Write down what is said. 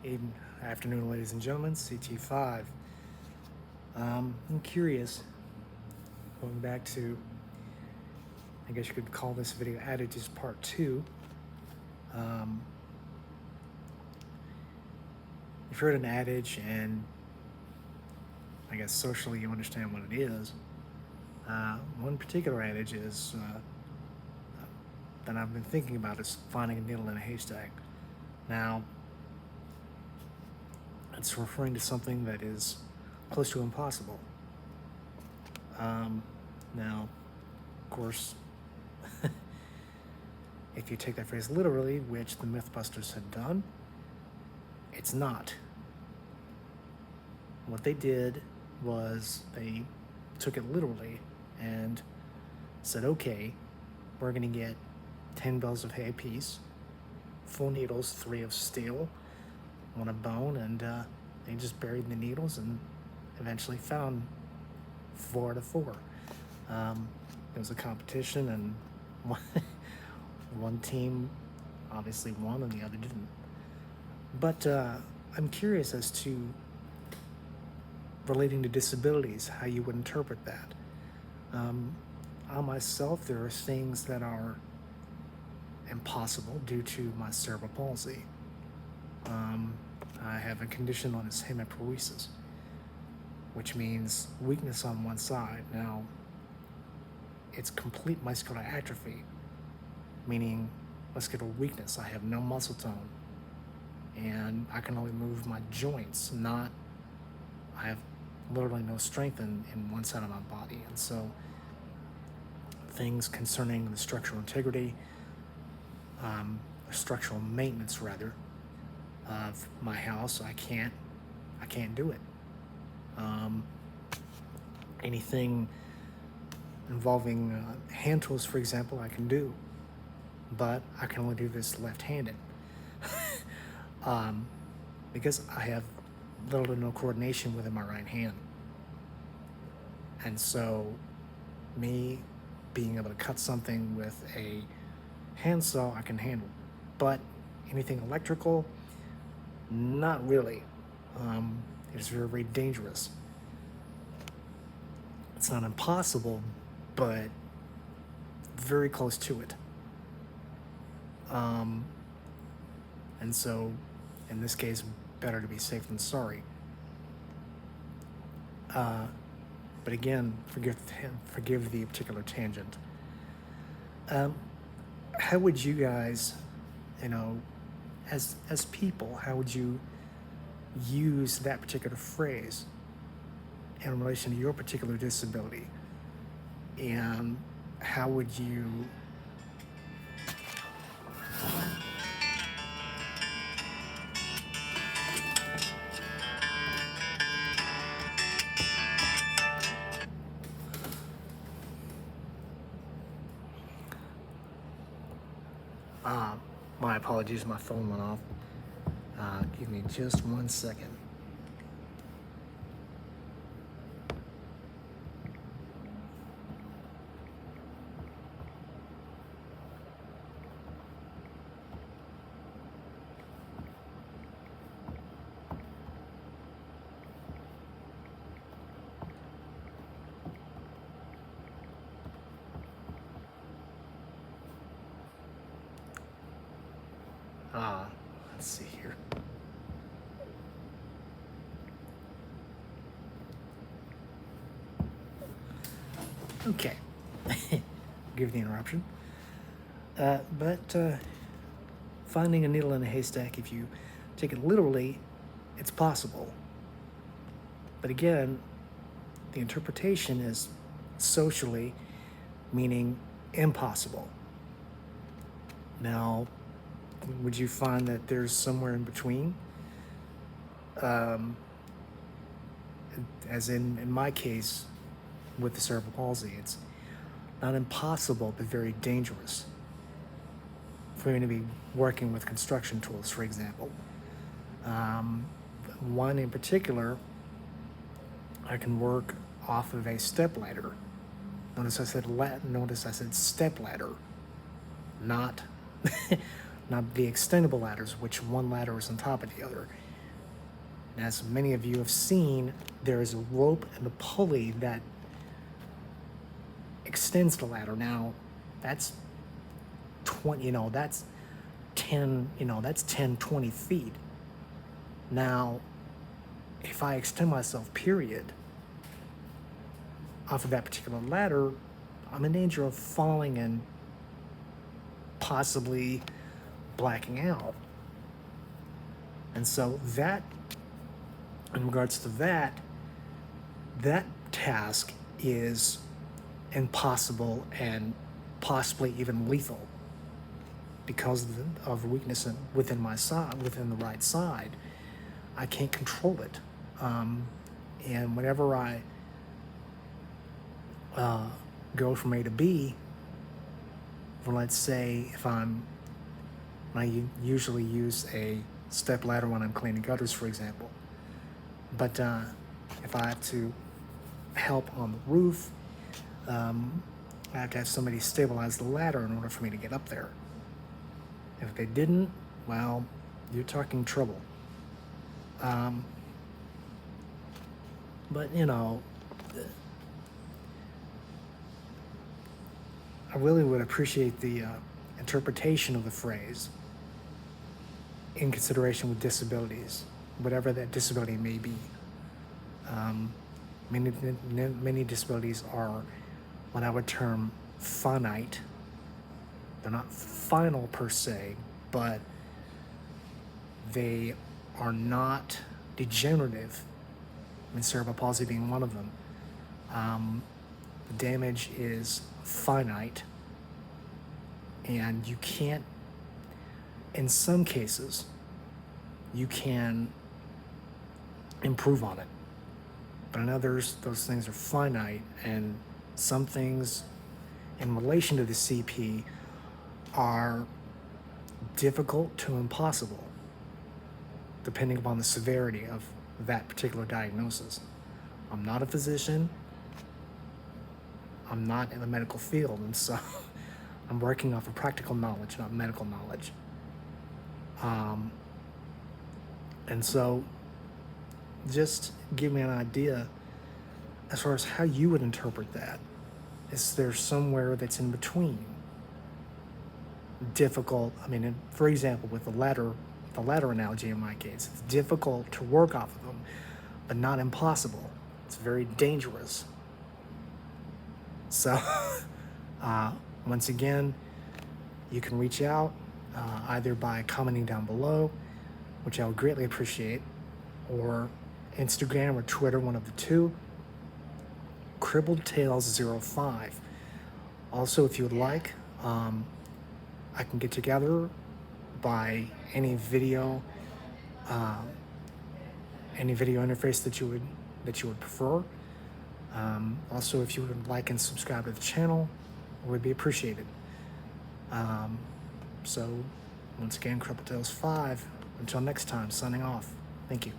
Good afternoon, ladies and gentlemen. CT5. I'm curious, going back to, I guess you could call this video Adages Part 2. Um, you've heard an adage, and I guess socially you understand what it is. One particular adage is that I've been thinking about is finding a needle in a haystack. Now, it's referring to something that is close to impossible. Now, of course, if you take that phrase literally, which the Mythbusters had done, it's not. What they did was they took it literally and said, okay, we're going to get 10 bales of hay apiece, 4 needles, 3 of steel, 1 of bone, and they just buried the needles and eventually found 4 out of 4. It was a competition, and one team obviously won and the other didn't. But I'm curious as to, relating to disabilities, how you would interpret that. On myself, there are things that are impossible due to my cerebral palsy. I have a condition known as hemiparesis, which means weakness on one side. Now, it's complete muscular atrophy, meaning muscular weakness. I have no muscle tone, and I can only move my joints, I have literally no strength in one side of my body. And so things concerning the structural integrity, structural maintenance rather, of my house, I can't do it. Anything involving hand tools, for example, I can do, but I can only do this left-handed because I have little to no coordination within my right hand. And so me being able to cut something with a handsaw, I can handle, but anything electrical, not really. It's very, very dangerous. It's not impossible, but very close to it. And so, in this case, better to be safe than sorry. But again, forgive the particular tangent. How would you guys, as people, how would you use that particular phrase in relation to your particular disability? And how would you my apologies, my phone went off. Give me just 1 second. Let's see here. Okay. Give the interruption. But finding a needle in a haystack, if you take it literally, it's possible. But again, the interpretation is socially, meaning impossible. Now, would you find that there's somewhere in between? As in my case, with the cerebral palsy, it's not impossible, but very dangerous for me to be working with construction tools, for example. One in particular, I can work off of a step ladder. Notice I said step ladder, not not the extendable ladders, which one ladder is on top of the other. And as many of you have seen, there is a rope and a pulley that extends the ladder. Now, that's 20, that's 10, that's 10, 20 feet. Now, if I extend myself, period, off of that particular ladder, I'm in danger of falling and possibly blacking out. And so that, in regards to that task is impossible and possibly even lethal because of weakness within my side, within the right side. I can't control it. And whenever I go from A to B, well, let's say I usually use a step ladder when I'm cleaning gutters, for example. But if I have to help on the roof, I have to have somebody stabilize the ladder in order for me to get up there. If they didn't, well, you're talking trouble. But I really would appreciate the interpretation of the phrase in consideration with disabilities, whatever that disability may be. Many disabilities are what I would term finite. They're not final per se, but they are not degenerative. Cerebral palsy being one of them. The damage is finite, and you can't, in some cases, you can improve on it. But in others, those things are finite, and some things in relation to the CP are difficult to impossible, depending upon the severity of that particular diagnosis. I'm not a physician. I'm not in the medical field, and so I'm working off of practical knowledge, not medical knowledge. And so just give me an idea as far as how you would interpret that. Is there somewhere that's in between? Difficult, for example, with the ladder analogy in my case, it's difficult to work off of them, but not impossible. It's very dangerous. So, once again, you can reach out either by commenting down below, which I would greatly appreciate, or Instagram or Twitter, one of the two, CribbledTales05. Also, if you would like, I can get together by any video interface that you would prefer. Also, if you would like and subscribe to the channel, it would be appreciated. So, once again, CribbledTales5. Until next time, signing off. Thank you.